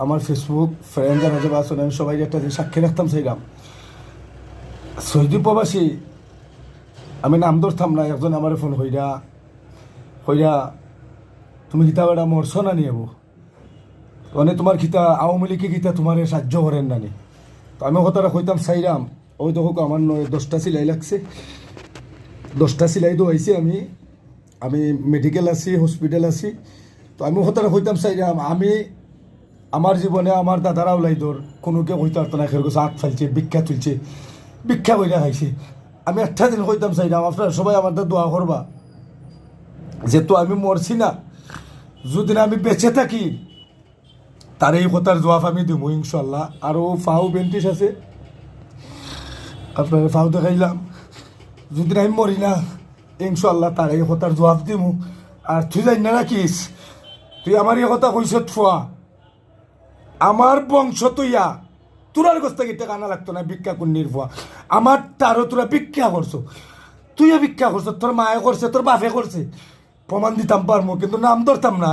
আমার Facebook friend যারা যারা আছেন আমি সবাই একটা যে সাক্ষী রাখতাম সেইরাম সৌদি প্রবাসী আমি নাম ধরতাম না, একজন আমার ফোন হইরা হইরা তুমি গীতা বেড়া মরছ না নিয়ে মানে তোমার গীতা আওয়ামী লীগে গীতা তোমার সাহায্য করেন না নি। তো আমি কথাটা কইতাম চাইরাম ওই তো হোক আমার 10টা সিলাই লাগছে, 10টা সিলাই দোয়াইছি আমি আমি মেডিকেল আছি, হসপিটাল আছি। তো আমি কথাটা কইতাম চাইরাম আমি আমার জীবনে আমার দাদারা ওলাইদর কোনোকে কইতে পারতো না, খেয়ে হাত ফালছে, ভিক্ষা তুলছে, ভিক্ষা কইরা খাইছে। আমি একটা দিন কইতাম চাইরাম আপনারা সবাই আমার দোয়া করবা, যেহেতু আমি মরছি না, যদি না আমি বেঁচে থাকি তার এই কথার জবাব আমি দিব ইনশাল্লাহ। আরও ফাউ বেন্টিস আছে, আপনার ফাউ দেখাইলাম, যদি না আমি মরি না ইনশাল্লাহ তার এই কথার জবাব দিব। আর তুই জানি না রাখিস, তুই আমার এই কথা কইস ফুয়া, আমার বংশ তুইয়া তোরার গোস্তা গিয়ে টাকা আনা লাগতো না, ভিক্ষা কুন্নির ফুয়া আমার তারও তোরা ভিক্ষা করছো, তুইও ভিক্ষা করছো, তোর মায়ে করছে, তোর বাপে করছে, প্রমাণ দিতাম পারবো কিন্তু নাম ধরতাম না।